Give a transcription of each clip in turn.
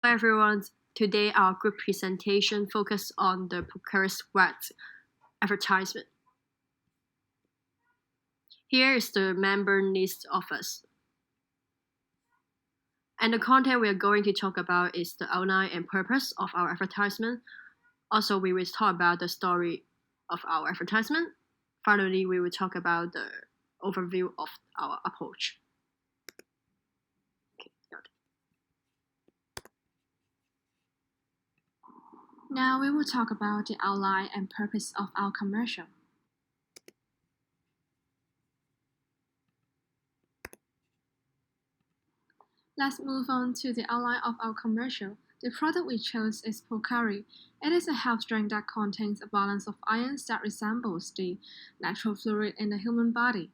Hello everyone, today our group presentation focuses on the Pocari Sweat advertisement. Here is the member list of us. And the content we are going to talk about is the outline and purpose of our advertisement. Also, we will talk about the story of our advertisement. Finally, we will talk about the overview of our approach. Now we will talk about the outline and purpose of our commercial. Let's move on to the outline of our commercial. The product we chose is Pocari. It is a health drink that contains a balance of ions that resembles the natural fluid in the human body.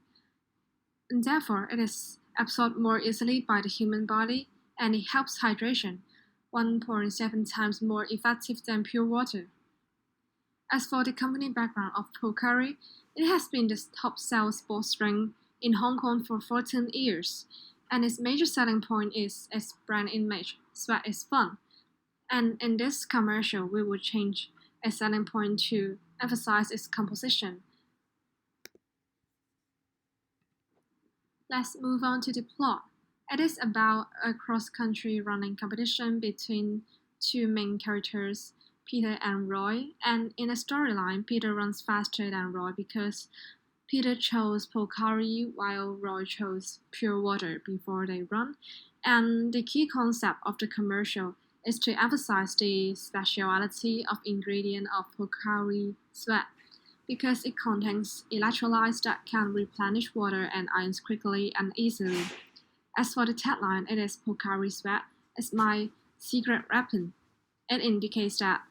And therefore, it is absorbed more easily by the human body and it helps hydration, 1.7 times more effective than pure water. As for the company background of Pocari, it has been the top selling sports drink in Hong Kong for 14 years, and its major selling point is its brand image, sweat is fun. And in this commercial, we will change a selling point to emphasize its composition. Let's move on to the plot. It is about a cross-country running competition between two main characters, Peter and Roy, and in a storyline, Peter runs faster than Roy because Peter chose Pocari while Roy chose pure water before they run. And the key concept of the commercial is to emphasize the speciality of ingredient of Pocari Sweat because it contains electrolytes that can replenish water and ions quickly and easily. As for the tagline, it is Pocari Sweat is my secret weapon. It indicates that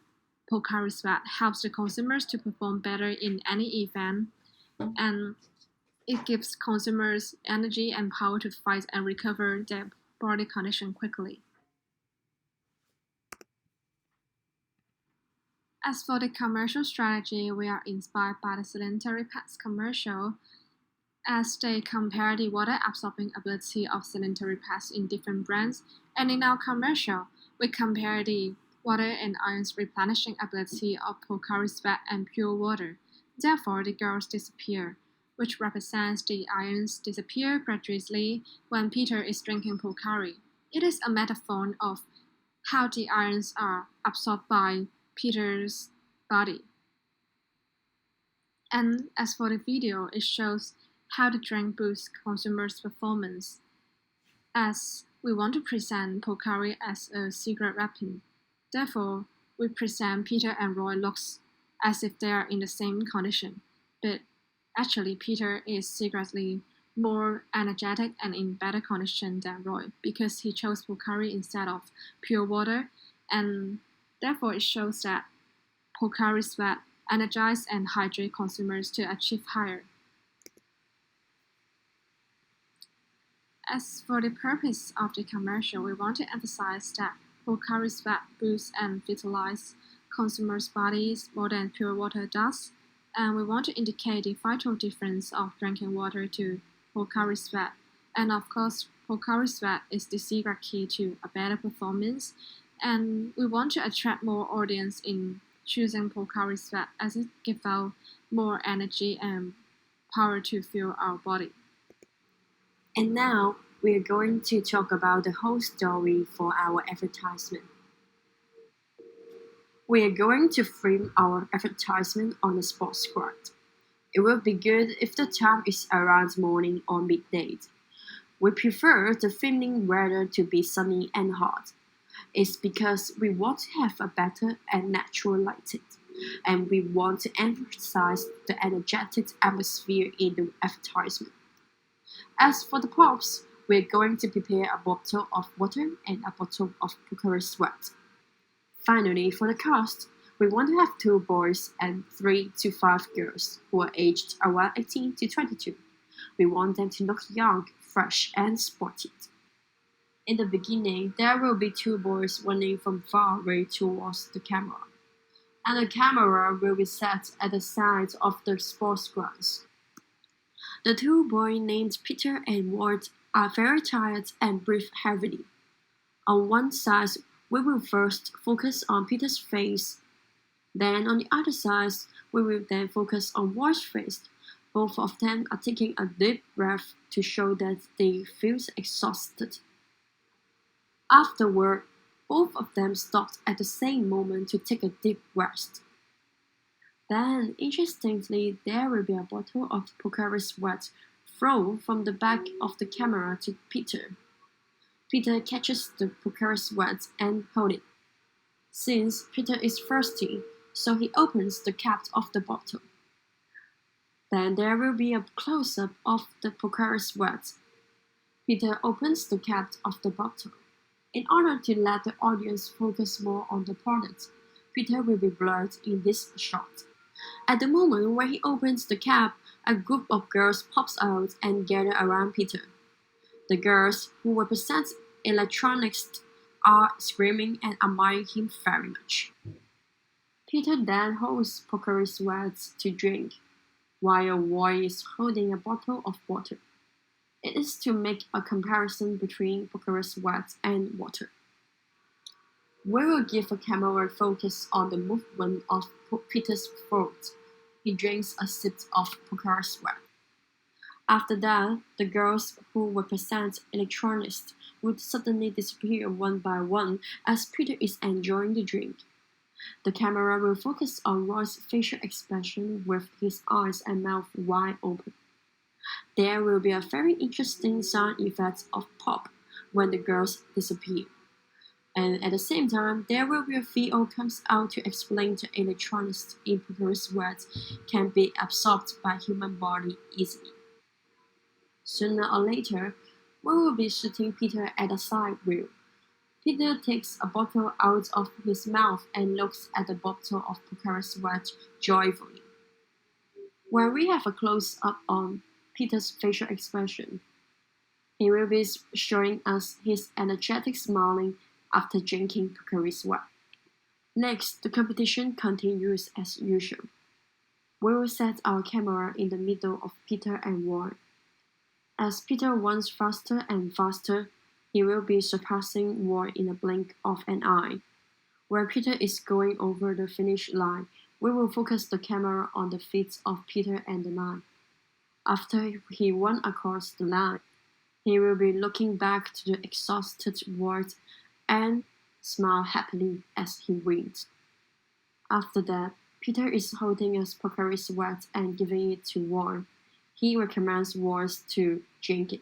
Pocari Sweat helps the consumers to perform better in any event, and it gives consumers energy and power to fight and recover their body condition quickly. As for the commercial strategy, we are inspired by the sanitary pads commercial as they compare the water absorbing ability of sanitary pads in different brands, and in our commercial, we compare the water and ions replenishing ability of Pocari Sweat and pure water. Therefore, the girls disappear, which represents the ions disappear gradually when Peter is drinking Pocari. It is a metaphor of how the ions are absorbed by Peter's body. And as for the video, it shows how the drink boosts consumers' performance, as we want to present Pocari as a secret weapon. Therefore, we present Peter and Roy looks as if they are in the same condition, but actually Peter is secretly more energetic and in better condition than Roy because he chose Pocari instead of pure water, and therefore it shows that Pocari Sweat energize and hydrate consumers to achieve higher. As for the purpose of the commercial, we want to emphasize that Pocari Sweat boosts and vitalizes consumers' bodies more than pure water does, and we want to indicate the vital difference of drinking water to Pocari Sweat. And of course, Pocari Sweat is the secret key to a better performance, and we want to attract more audience in choosing Pocari Sweat as it gives out more energy and power to fuel our body. And now we are going to talk about the whole story for our advertisement. We are going to frame our advertisement on a sports ground. It will be good if the time is around morning or midday. We prefer the filming weather to be sunny and hot. It's because we want to have a better and natural lighting, and we want to emphasize the energetic atmosphere in the advertisement. As for the props, we're going to prepare a bottle of water and a bottle of Pocari Sweat. Finally, for the cast, we want to have 2 boys and 3 to 5 girls who are aged around 18 to 22. We want them to look young, fresh, and sporty. In the beginning, there will be 2 boys running from far away towards the camera, and the camera will be set at the side of the sports grounds. The 2 boys named Peter and Ward are very tired and breathe heavily. On one side we will first focus on Peter's face. Then on the other side, we will then focus on Roy's face. Both of them are taking a deep breath to show that they feel exhausted. Afterward, both of them stopped at the same moment to take a deep rest. Then, interestingly, there will be a bottle of Pocari sweat thrown from the back of the camera to Peter. Peter catches the Pocari sweat and holds it. Since Peter is thirsty, so he opens the cap of the bottle. Then there will be a close-up of the Pocari sweat. Peter opens the cap of the bottle. In order to let the audience focus more on the product, Peter will be blurred in this shot. At the moment when he opens the cap, a group of girls pops out and gather around Peter. The girls, who represent electronics, are screaming and admiring him very much. Peter then holds Pocari sweat to drink, while Roy is holding a bottle of water. It is to make a comparison between Pocari sweat and water. We will give a camera focus on the movement of Peter's throat. He drinks a sip of Pocari sweat. After that, the girls who represent electronics would suddenly disappear one by one as Peter is enjoying the drink. The camera will focus on Roy's facial expression with his eyes and mouth wide open. There will be a very interesting sound effect of pop when the girls disappear. And at the same time, there will be a VO comes out to explain the electronics in Pocari sweat can be absorbed by human body easily. Sooner or later, we will be shooting Peter at a side view. Peter takes a bottle out of his mouth and looks at the bottle of Pocari sweat joyfully. When we have a close-up on Peter's facial expression, he will be showing us his energetic smiling after drinking Pocari sweat. Next, the competition continues as usual. We will set our camera in the middle of Peter and Roy. As Peter runs faster and faster, he will be surpassing Roy in a blink of an eye. When Peter is going over the finish line, we will focus the camera on the feet of Peter and the line. After he runs across the line, he will be looking back to the exhausted Roy and smile happily as he wins. After that, Peter is holding a Pocari sweat and giving it to Roy. He recommends Roy to drink it.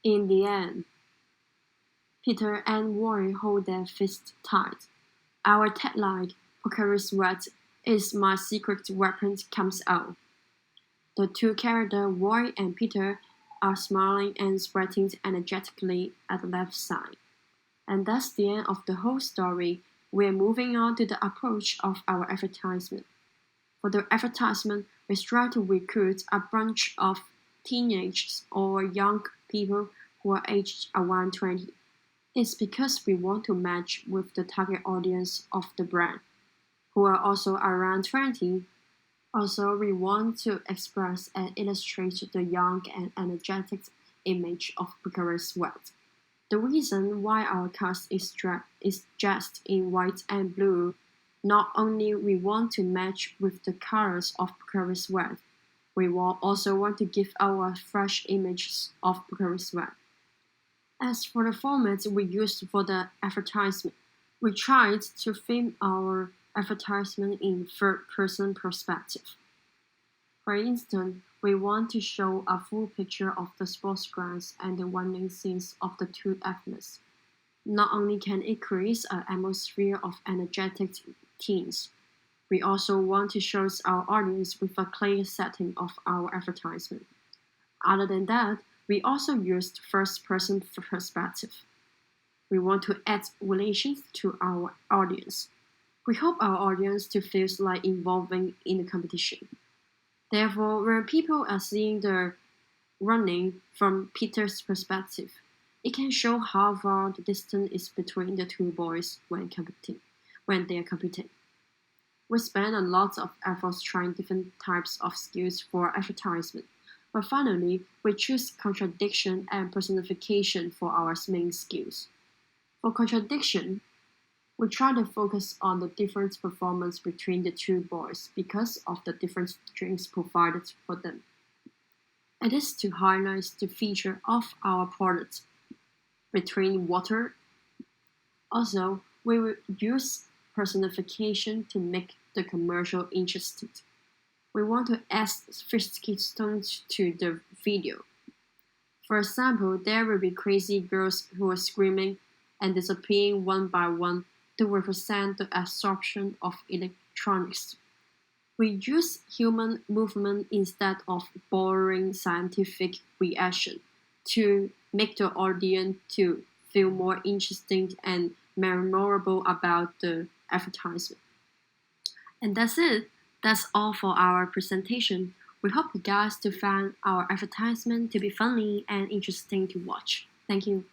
In the end, Peter and Roy hold their fists tight. Our tagline, Pocari sweat is my secret weapon, comes out. The two characters, Roy and Peter, are smiling and sweating energetically at the left side. And that's the end of the whole story. We're moving on to the approach of our advertisement. For the advertisement, we try to recruit a bunch of teenagers or young people who are aged around 20. It's because we want to match with the target audience of the brand, who are also around 20. Also, we want to express and illustrate the young and energetic image of Pocari sweat. The reason why our cast is dressed in white and blue, not only we want to match with the colors of Pocari sweat, we also want to give our fresh images of Pocari sweat. As for the format we used for the advertisement, we tried to film our advertisement in third-person perspective. For instance, we want to show a full picture of the sports grounds and the running scenes of the two athletes. Not only can it create an atmosphere of energetic teens, we also want to show our audience with a clear setting of our advertisement. Other than that, we also used first-person perspective. We want to add relations to our audience. We hope our audience to feel like involving in the competition. Therefore, when people are seeing the running from Peter's perspective, it can show how far the distance is between the two boys when they are competing. We spend a lot of efforts trying different types of skills for advertisement, but finally, we choose contradiction and personification for our main skills. For contradiction, We try to focus on the different performance between the two boys because of the different drinks provided for them. It is to highlight the feature of our product between water. Also, we will use personification to make the commercial interesting. We want to add sophisticated tones to the video. For example, there will be crazy girls who are screaming and disappearing one by one to represent the absorption of electronics. We use human movement instead of boring scientific reaction to make the audience to feel more interesting and memorable about the advertisement. And that's it. That's all for our presentation. We hope you guys to find our advertisement to be funny and interesting to watch. Thank you.